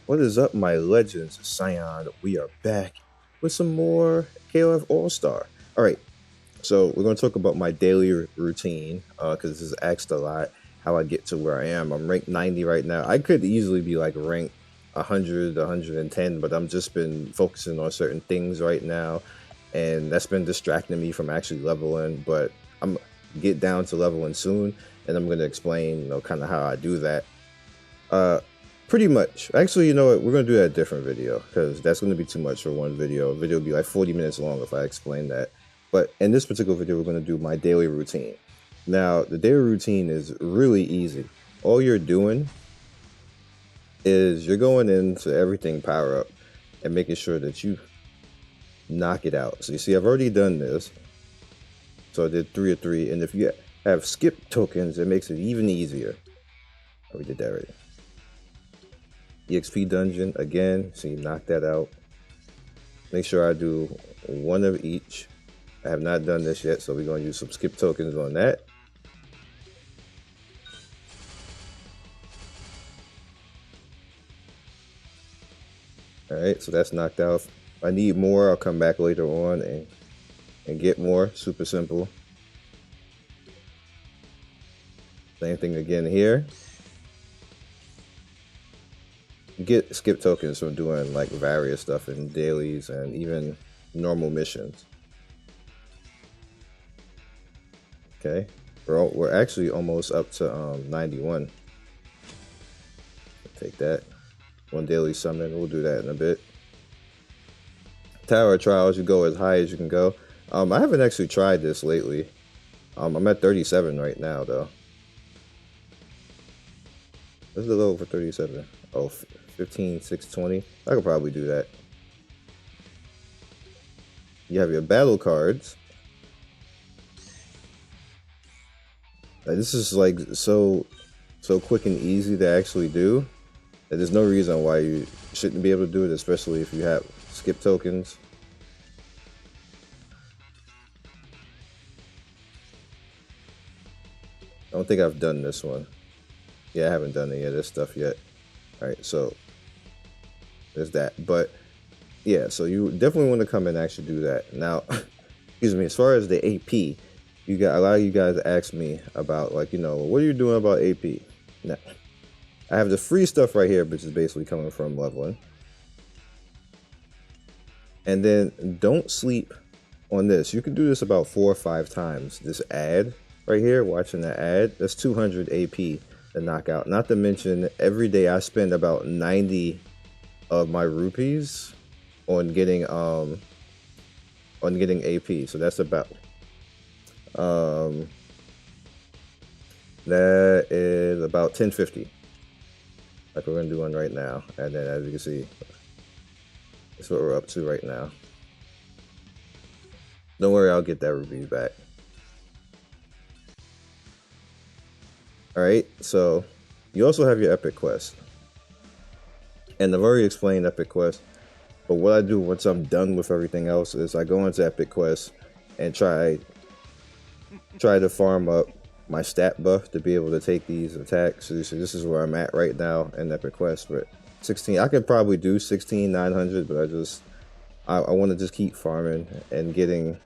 What is up, my legends? Scion. We are back with some more KOF Allstar. All right, so we're going to talk about my daily routine because this is asked a lot how I get to where I am. I'm ranked 90 right now. I could easily be like ranked 100, 110, but I'm just been focusing on certain things right now, and that's been distracting me from actually leveling. But I'm get down to leveling soon, and I'm going to explain, kind of how I do that. Pretty much. Actually, you know what? We're going to do that in a different video because that's going to be too much for one video. A video will be like 40 minutes long if I explain that. But in this particular video, we're going to do my daily routine. Now, the daily routine is really easy. All you're doing is you're going into everything power up and making sure that you knock it out. So you see, I've already done this. So I did 3 of 3. And if you have skip tokens, it makes it even easier. Oh, we did that already. EXP dungeon again, so you knock that out. Make sure I do 1 of each. I have not done this yet, so we're going to use some skip tokens on that. Alright, so that's knocked out. If I need more, I'll come back later on and get more. Super simple. Same thing again here. Get skip tokens from doing like various stuff in dailies and even normal missions. Okay, we're actually almost up to 91. Take that. 1 daily summon, we'll do that in a bit. Tower Trials, you go as high as you can go. I haven't actually tried this lately. I'm at 37 right now though. What's the level for 37? Oh, 15,620. I could probably do that. You have your battle cards. This is like so quick and easy to actually do. There's no reason why you shouldn't be able to do it, especially if you have skip tokens. I don't think I've done this one. Yeah, I haven't done any of this stuff yet. Alright, so there's that. But yeah, so you definitely want to come and actually do that. Now, excuse me, as far as the AP, you got a lot of you guys ask me about, like, what are you doing about AP? Now, I have the free stuff right here, which is basically coming from leveling. And then don't sleep on this. You can do this about 4 or 5 times. This ad right here, watching the ad, that's 200 AP to knock out. Not to mention, every day I spend about 90 of my rupees on getting AP. So that's about that is about 1050. Like we're gonna do one right now. And then as you can see, that's what we're up to right now. Don't worry, I'll get that Rubies back. Alright, so you also have your epic quest. And I've already explained epic quest, but what I do once I'm done with everything else is I go into epic quest and try to farm up my stat buff to be able to take these attacks. So this is where I'm at right now in epic quest. But 16, I could probably do 16,900, but I want to just keep farming and getting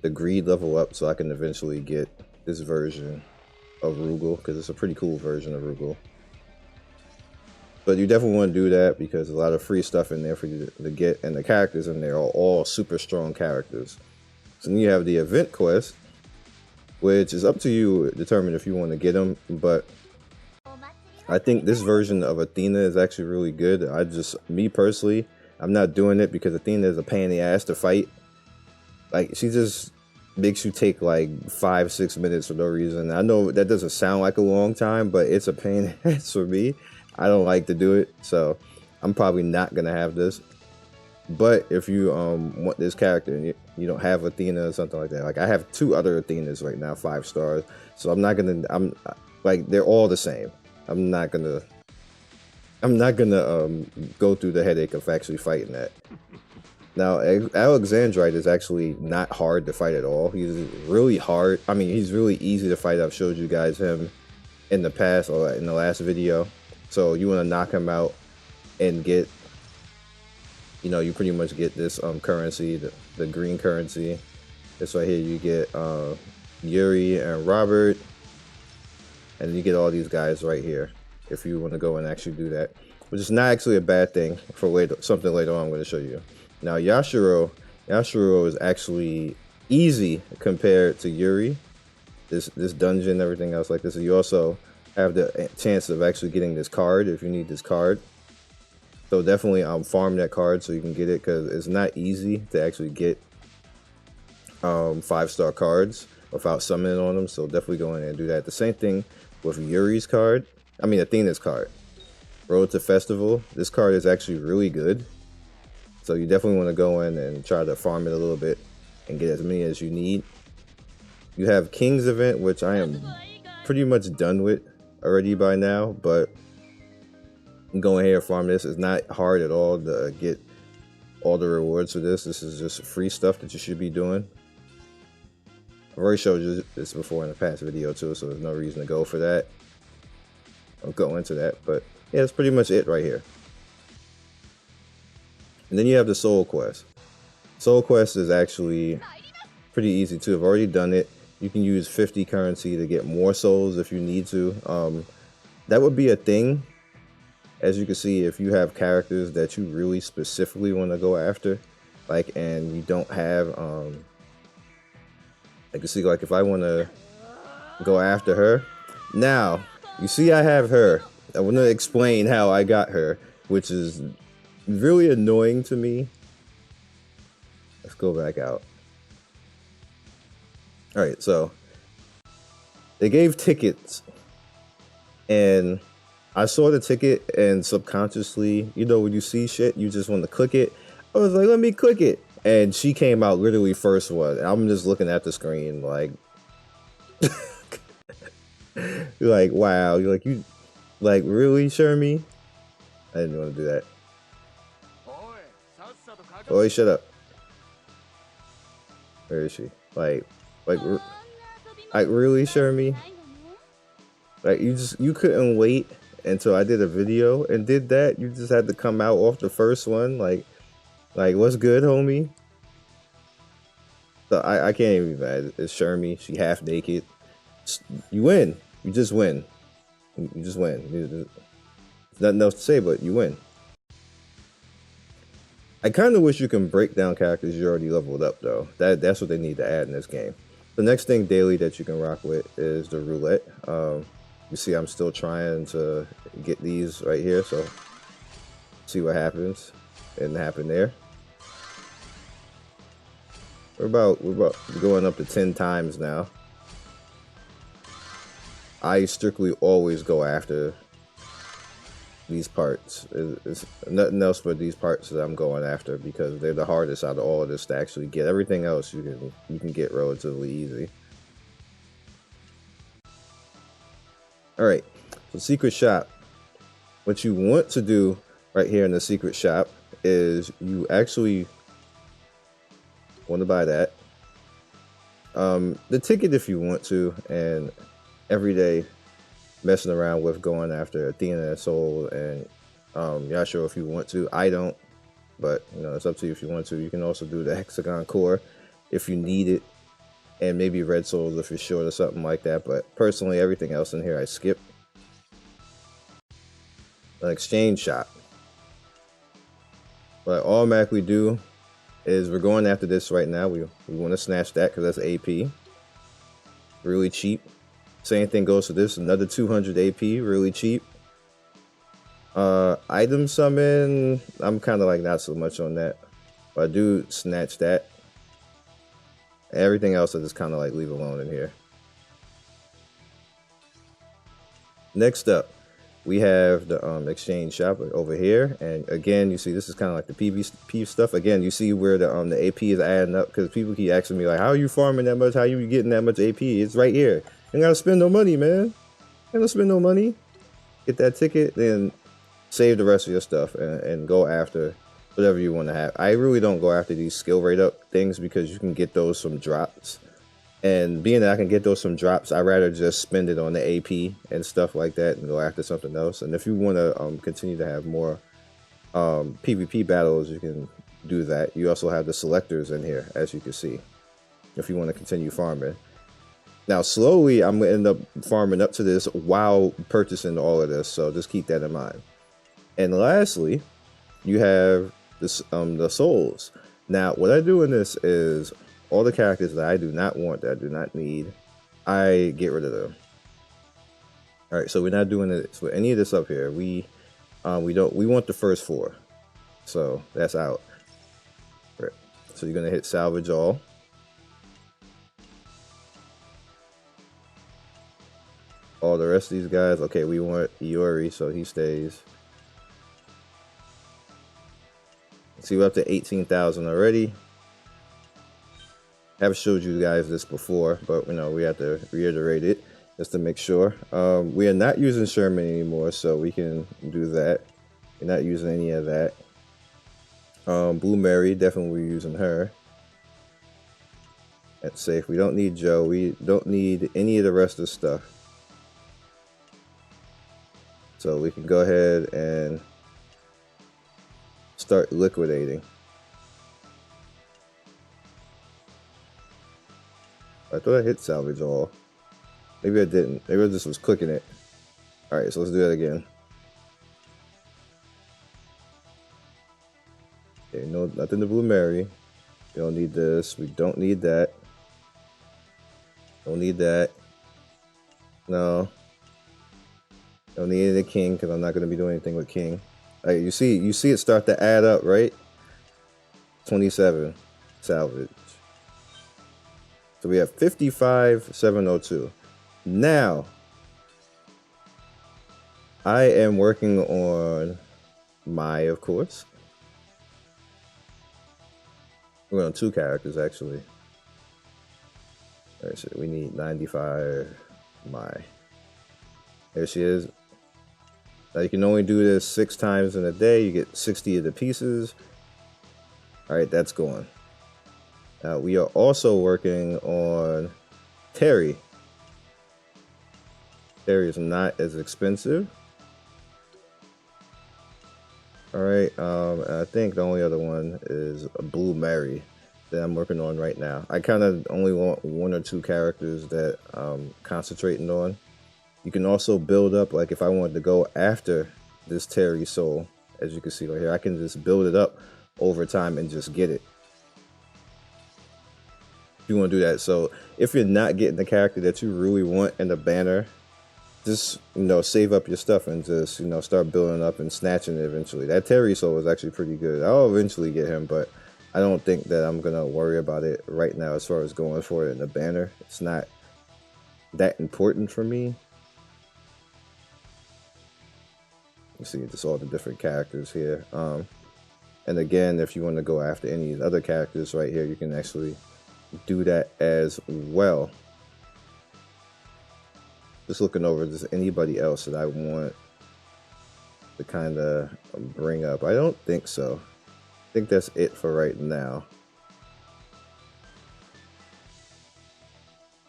the greed level up so I can eventually get this version of Rugal, because it's a pretty cool version of Rugal. But you definitely want to do that because there's a lot of free stuff in there for you to get, and the characters in there are all super strong characters. So then you have the event quest, which is up to you to determine if you want to get them, but I think this version of Athena is actually really good. Me personally, I'm not doing it because Athena is a pain in the ass to fight. Like, she just makes you take like 5-6 minutes for no reason. I know that doesn't sound like a long time, but it's a pain in the ass for me. I don't like to do it, so I'm probably not gonna have this. But if you want this character and you don't have Athena or something like that, like I have 2 other Athenas right now, 5 stars, so I'm like, they're all the same. I'm not gonna go through the headache of actually fighting that. Now, Alexandrite is actually not hard to fight at all. He's really hard. I mean, he's really easy to fight. I've showed you guys him in the past or in the last video. So you want to knock him out and get, you know, you pretty much get this currency, the green currency. This right here, you get Yuri and Robert, and you get all these guys right here if you want to go and actually do that, which is not actually a bad thing for something later on I'm going to show you. Now Yashiro is actually easy compared to Yuri. This dungeon, everything else like this. You also have the chance of actually getting this card if you need this card. So definitely farm that card so you can get it, because it's not easy to actually get 5-star cards without summoning on them. So definitely go in and do that. The same thing with Yuri's card. I mean Athena's card. Road to Festival. This card is actually really good. So you definitely want to go in and try to farm it a little bit and get as many as you need. You have King's Event, which I am pretty much done with already by now, but going here and farm this is not hard at all to get all the rewards for this. This is just free stuff that you should be doing. I've already showed you this before in a past video too, so there's no reason to go for that. I'll go into that, but yeah, that's pretty much it right here. And then you have the Soul Quest. Soul Quest is actually pretty easy too. I've already done it. You can use 50 currency to get more souls if you need to. That would be a thing, as you can see, if you have characters that you really specifically want to go after, like, and you don't have, I can see, like, if I want to go after her. Now, you see I have her. I want to explain how I got her, which is really annoying to me. Let's go back out. Alright, so they gave tickets, and I saw the ticket, and subconsciously, you know, when you see shit, you just want to click it. I was like, let me click it. And she came out literally first one. I'm just looking at the screen like, you're like, wow. You're like, you, like, really, Shermie? I didn't want to do that. Oi, shut up. Where is she? Like really, Shermie? Like, you couldn't wait until I did a video and did that? You just had to come out off the first one? Like what's good, homie? So I can't even be mad. It's Shermie. She half naked. You win. You just win. You just win. There's nothing else to say, but you win. I kind of wish you can break down characters you already leveled up, though. That's what they need to add in this game. The next thing daily that you can rock with is the Roulette. You see I'm still trying to get these right here, so see what happens. Didn't happen there. We're about going up to 10 times now. I strictly always go after these parts. It's nothing else but these parts that I'm going after, because they're the hardest out of all of this to actually get. Everything else you can get relatively easy. Alright, so secret shop. What you want to do right here in the secret shop is you actually want to buy that. The ticket if you want to, and every day messing around with going after Athena and Soul and Yashiro if you want to. I don't, but you know, it's up to you if you want to. You can also do the Hexagon Core if you need it, and maybe Red Souls if you're short or something like that. But personally, everything else in here I skip. An exchange shop. What I automatically do is we're going after this right now. We want to snatch that because that's AP. Really cheap. Same thing goes for this. Another 200 AP. Really cheap. Item summon. I'm kind of like not so much on that. But I do snatch that. Everything else I just kind of like leave alone in here. Next up, we have the exchange shop over here, and again, you see this is kind of like the PvP stuff. Again, you see where the AP is adding up, because people keep asking me like, how are you farming that much? How are you getting that much AP? It's right here. You ain't gotta spend no money, man. You ain't gotta spend no money. Get that ticket, then save the rest of your stuff and go after whatever you want to have. I really don't go after these skill rate up things because you can get those from drops. And being that I can get those from drops, I'd rather just spend it on the AP and stuff like that and go after something else. And if you want to continue to have more PvP battles, you can do that. You also have the selectors in here, as you can see, if you want to continue farming. Now, slowly, I'm going to end up farming up to this while purchasing all of this, so just keep that in mind. And lastly, you have this, the souls. Now, what I do in this is all the characters that I do not want, that I do not need, I get rid of them. All right, so we're not doing it with any of this up here. We want the first 4, so that's out. Right. So you're gonna hit salvage all. All the rest of these guys, okay, we want Iori, so he stays. See, we're up to 18,000 already. I have showed you guys this before, but you know, we have to reiterate it just to make sure. We are not using Sherman anymore, so we can do that. We're not using any of that. Blue Mary, definitely we're using her. That's safe. We don't need Joe. We don't need any of the rest of the stuff. So we can go ahead and start liquidating. I thought I hit salvage all. Maybe I didn't. Maybe I just was clicking it. Alright, so let's do that again. Okay, no, nothing to Blue Mary. We don't need this. We don't need that. Don't need that. No. Don't need any King because I'm not going to be doing anything with King. You see it start to add up, right? 27 salvage. So we have 55,702. Now, I am working on Mai, of course. We're on 2 characters actually. Alright, so we need 95 Mai. There she is. Now you can only do this 6 times in a day. You get 60 of the pieces. Alright, that's going. Now we are also working on Terry. Terry is not as expensive. Alright, I think the only other one is a Blue Mary that I'm working on right now. I kind of only want 1 or 2 characters that I'm concentrating on. You can also build up, like if I wanted to go after this Terry soul, as you can see right here, I can just build it up over time and just get it. If you want to do that. So if you're not getting the character that you really want in the banner, just, you know, save up your stuff and just, you know, start building up and snatching it eventually. That Terry soul is actually pretty good. I'll eventually get him, but I don't think that I'm going to worry about it right now as far as going for it in the banner. It's not that important for me. You see just all the different characters here. And again, if you want to go after any of the other characters right here, you can actually do that as well. Just looking over, does anybody else that I want to kind of bring up? I don't think so. I think that's it for right now.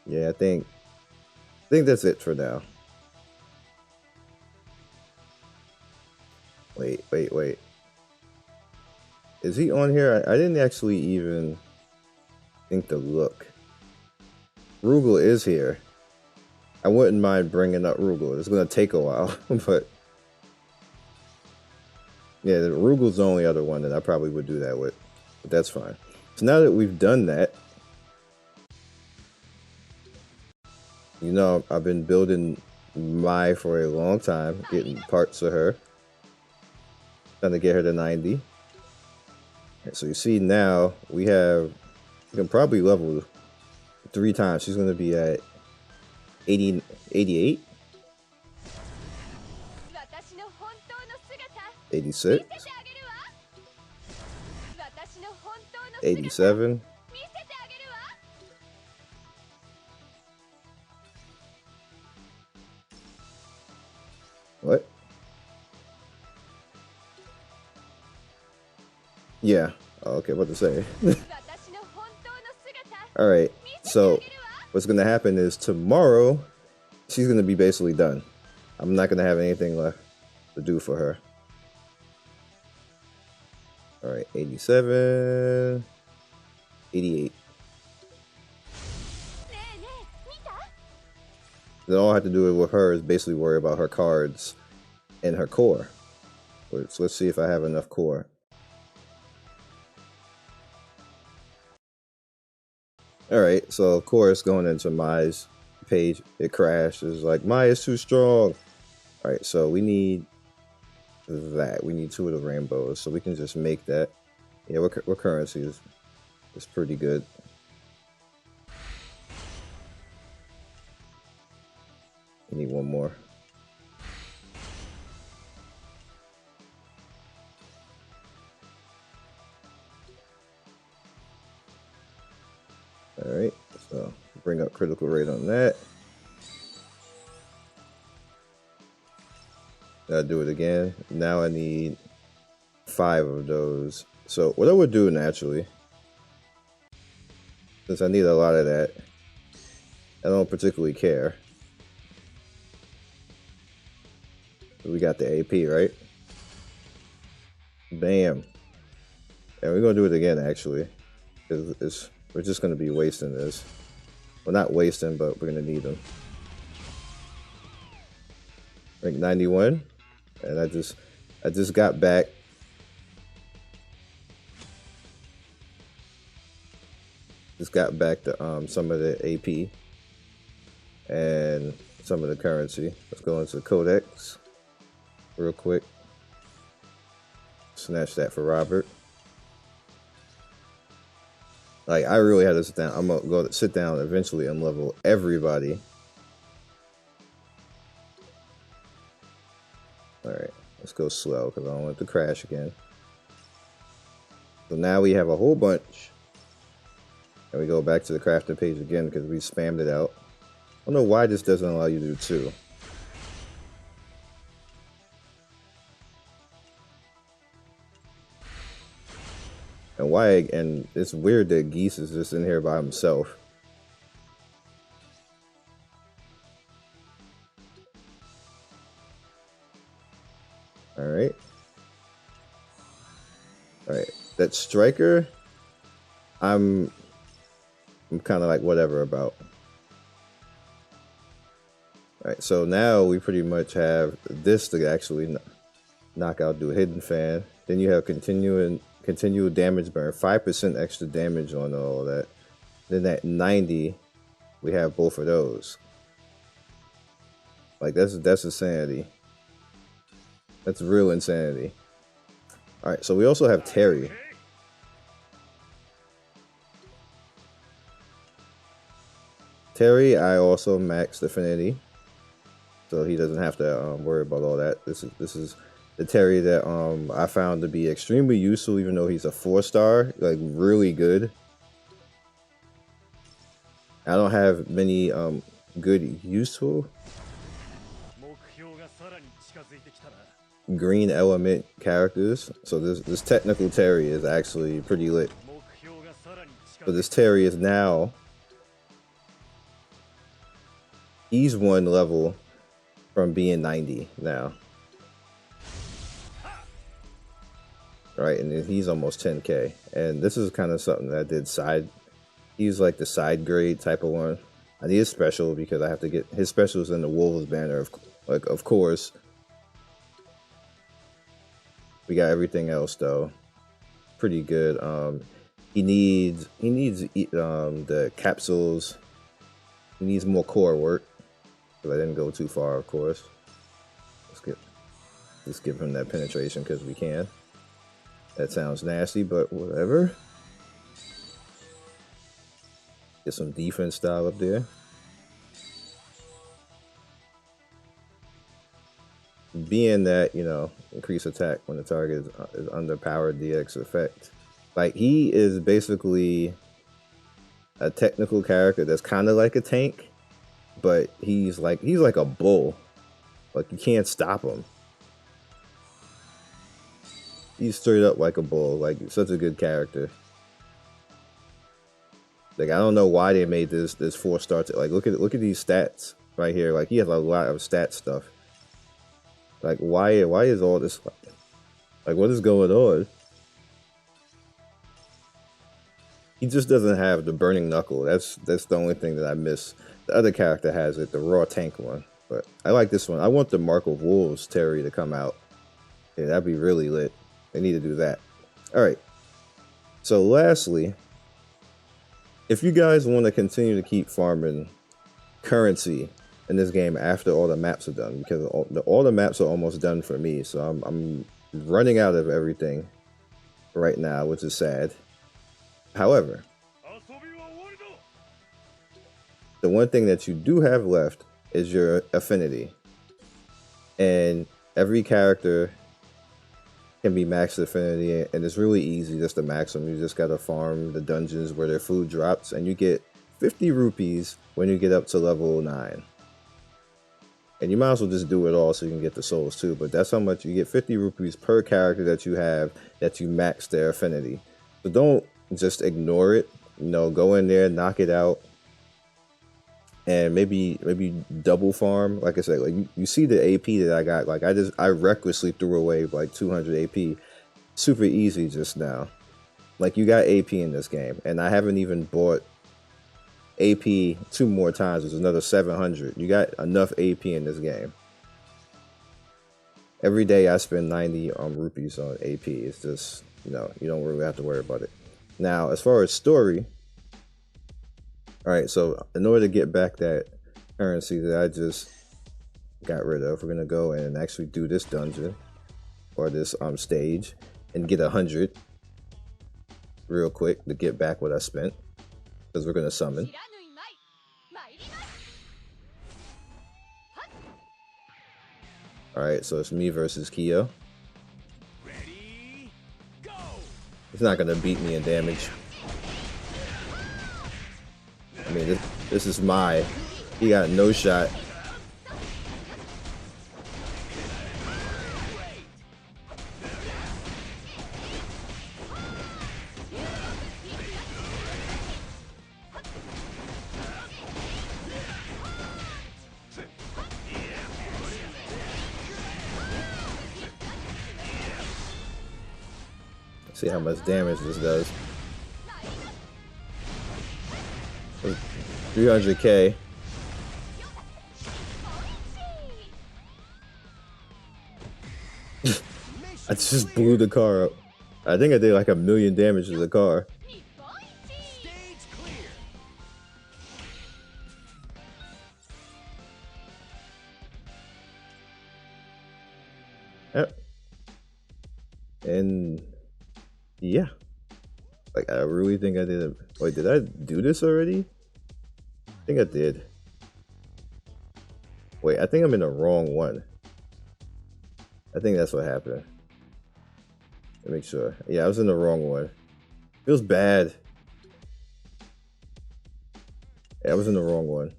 Yeah, I think that's it for now. Wait. Is he on here? I didn't actually even think to look. Rugal is here. I wouldn't mind bringing up Rugal. It's going to take a while, but yeah, Rugal's the only other one that I probably would do that with, but that's fine. So now that we've done that, you know, I've been building Mai for a long time, getting parts of her, trying to get her to 90. And so you see now we can probably level 3 times. She's going to be at 88, 86, 87, what? Yeah. Oh, okay, what to say? Alright, so what's gonna happen is tomorrow she's gonna be basically done. I'm not gonna have anything left to do for her. Alright, 87, 88. Then all I have to do with her is basically worry about her cards and her core. So let's see if I have enough core. Alright, so of course going into Mai's page, it crashes like Mai is too strong. Alright, so we need that. We need 2 of the rainbows, so we can just make that. Yeah, what currency is pretty good. We need 1 more. Alright, so bring up critical rate on that. Gotta do it again. Now I need 5 of those. So what I would do naturally, since I need a lot of that, I don't particularly care. We got the AP, right? Bam. And we're gonna do it again actually, because we're just gonna be wasting this. Well, not wasting, but we're gonna need them. Rank 91, and I just got back. Just got back to some of the AP and some of the currency. Let's go into Codex real quick. Snatch that for Robert. Like, I really had to sit down. I'm gonna go sit down eventually and level everybody. Alright, let's go slow because I don't want it to crash again. So now we have a whole bunch. And we go back to the crafting page again because we spammed it out. I don't know why this doesn't allow you to do 2. And why, and it's weird that Geese is just in here by himself. Alright. Alright. That striker, I'm kind of like whatever about. Alright, so now we pretty much have this to actually knock out, do a hidden fan. Then you have continual damage burn, 5% extra damage on all of that. Then at 90, we have both of those. Like that's insanity. That's real insanity. Alright, so we also have Terry. Terry, I also maxed Affinity, so he doesn't have to worry about all that. This is the Terry that I found to be extremely useful, even though he's a 4-star, like really good. I don't have many good useful green element characters, so this technical Terry is actually pretty lit. So this Terry is now, he's 1 level from being 90 now. Right, and then he's almost 10k. And this is kind of something that I did side. He's like the side grade type of one. I need a special because I have to get his specials in the Wolves banner, of course. We got everything else though. Pretty good. He needs the capsules. He needs more core work. Because I didn't go too far, of course. Let's give him that penetration because we can. That sounds nasty, but whatever. Get some defense style up there. Being that, you know, increase attack when the target is under powered DX effect. Like, he is basically a technical character that's kind of like a tank, but he's like a bull. Like, you can't stop him. He's straight up like a bull. Like, such a good character. Like, I don't know why they made this 4-star. Like, look at these stats right here. Like, he has a lot of stat stuff. Like, why is all this? Like, what is going on? He just doesn't have the burning knuckle. That's the only thing that I miss. The other character has it, the raw tank one. But I like this one. I want the Mark of Wolves Terry to come out. Yeah, that'd be really lit. They need to do that. All right. So lastly, if you guys want to continue to keep farming currency in this game after all the maps are done, because all the maps are almost done for me, so I'm running out of everything right now, which is sad. However, the one thing that you do have left is your affinity, and every character can be maxed affinity, and it's really easy just to max them. You just gotta farm the dungeons where their food drops, and you get 50 rupees when you get up to level 9. And you might as well just do it all so you can get the souls too, but that's how much you get. 50 rupees per character that you have that you max their affinity. So don't just ignore it. You know, go in there, knock it out, and maybe double farm. Like I said, like you see the AP that I got. Like I recklessly threw away like 200 AP, super easy just now. Like, you got AP in this game, and I haven't even bought AP 2 more times. There's another 700. You got enough AP in this game. Every day I spend 90 rupees on AP. It's just, you know, you don't really have to worry about it. Now, as far as story, all right, so in order to get back that currency that I just got rid of, we're gonna go and actually do this dungeon or this stage and get 100 real quick to get back what I spent, because we're gonna summon. All right, so it's me versus Kyo. He's not gonna beat me in damage. I mean, this is my. He got no shot. See how much damage this does. 300k. I just blew the car up. I think I did like 1 million damage to the car. Yep. And yeah, like, I really think I did it. Wait, did I do this already? I think I did. Wait, I think I'm in the wrong one. I think that's what happened. Let me make sure. Yeah, I was in the wrong one. Feels bad. Yeah, I was in the wrong one.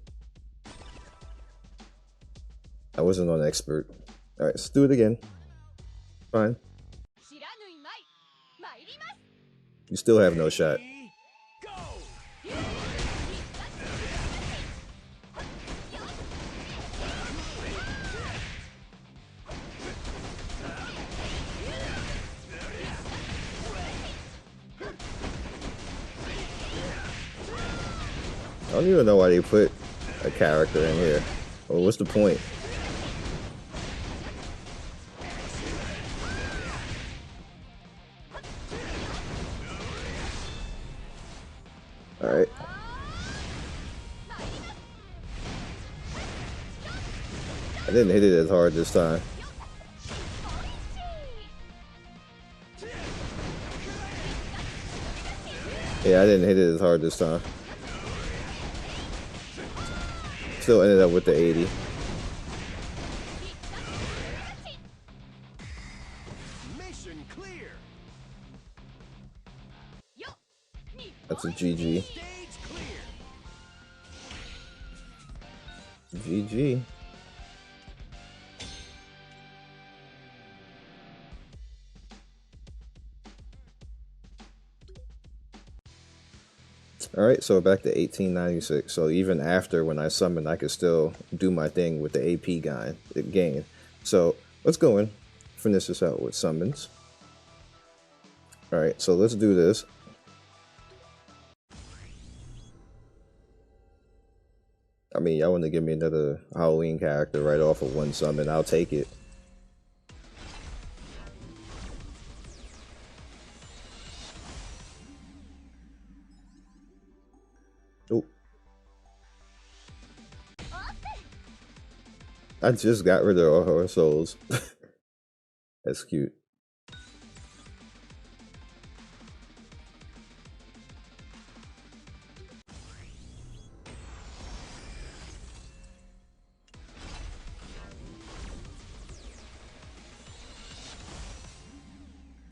I wasn't on expert. All right, let's do it again. Fine. You still have no shot. I don't even know why they put a character in here. Well, what's the point? Alright. I didn't hit it as hard this time. Yeah, I didn't hit it as hard this time. Still ended up with the 80. Mission clear. That's a GG. GG. Alright, so back to 1896. So even after when I summon, I could still do my thing with the AP gain. So let's go in, finish this out with summons. Alright, so let's do this. I mean, y'all want to give me another Halloween character right off of one summon, I'll take it. Oh. I just got rid of all her souls. That's cute.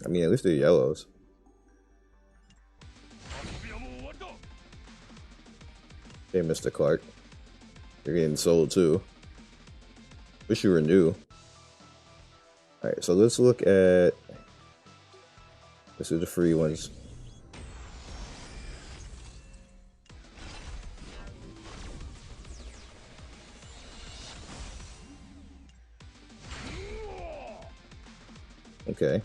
I mean, at least they're yellows. Hey, Mr. Clark. You're getting sold too. Wish you were new. Alright, so let's look at... Let's do the free ones. Okay.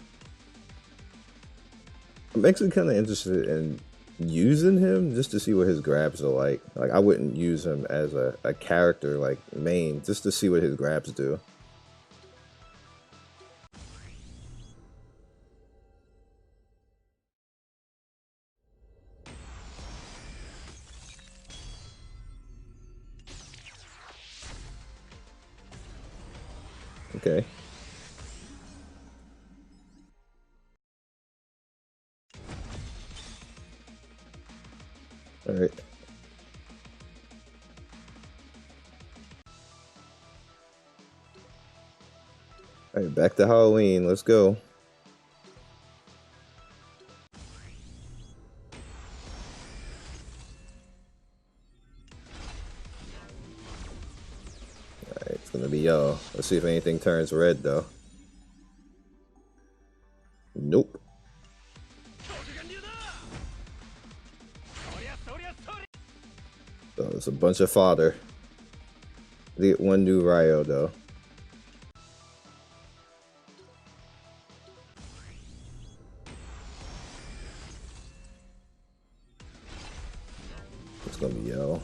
I'm actually kind of interested in using him just to see what his grabs are like. Like, I wouldn't use him as a character, like, main, just to see what his grabs do. Okay. Alright. Alright, back to Halloween. Let's go. Alright, it's gonna be y'all. Let's see if anything turns red, though. Nope. So it's a bunch of fodder. They get one new Ryo, though. It's gonna be yellow.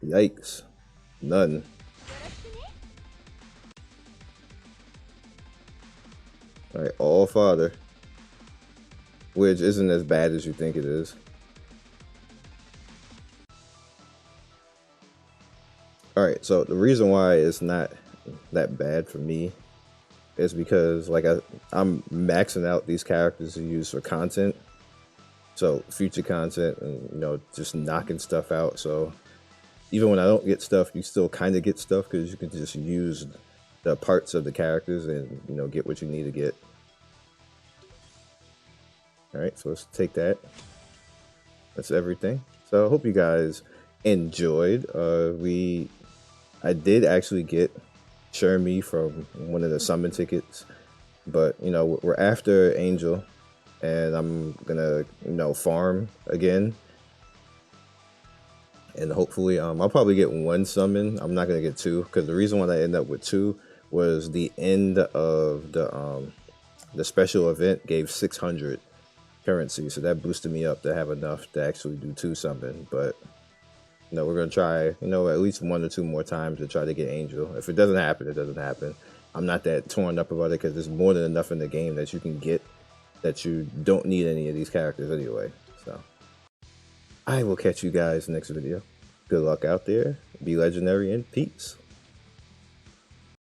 Yikes. None. Alright, all fodder. Which isn't as bad as you think it is. Alright, so the reason why it's not that bad for me is because like I'm maxing out these characters to use for content. So future content and, you know, just knocking stuff out. So even when I don't get stuff, you still kind of get stuff because you can just use the parts of the characters and, you know, get what you need to get. Alright, so let's take that. That's everything. So I hope you guys enjoyed. I did actually get Shermie from one of the summon tickets, but you know, we're after Angel and I'm gonna, you know, farm again. And hopefully I'll probably get one summon. I'm not gonna get two because the reason why I ended up with two was the end of the special event gave 600 currency, so that boosted me up to have enough to actually do two summon. But you know, we're gonna try, you know, at least one or two more times to try to get Angel. If it doesn't happen, it doesn't happen. I'm not that torn up about it because there's more than enough in the game that you can get that you don't need any of these characters anyway. So I will catch you guys next video. Good luck out there. Be legendary and peace.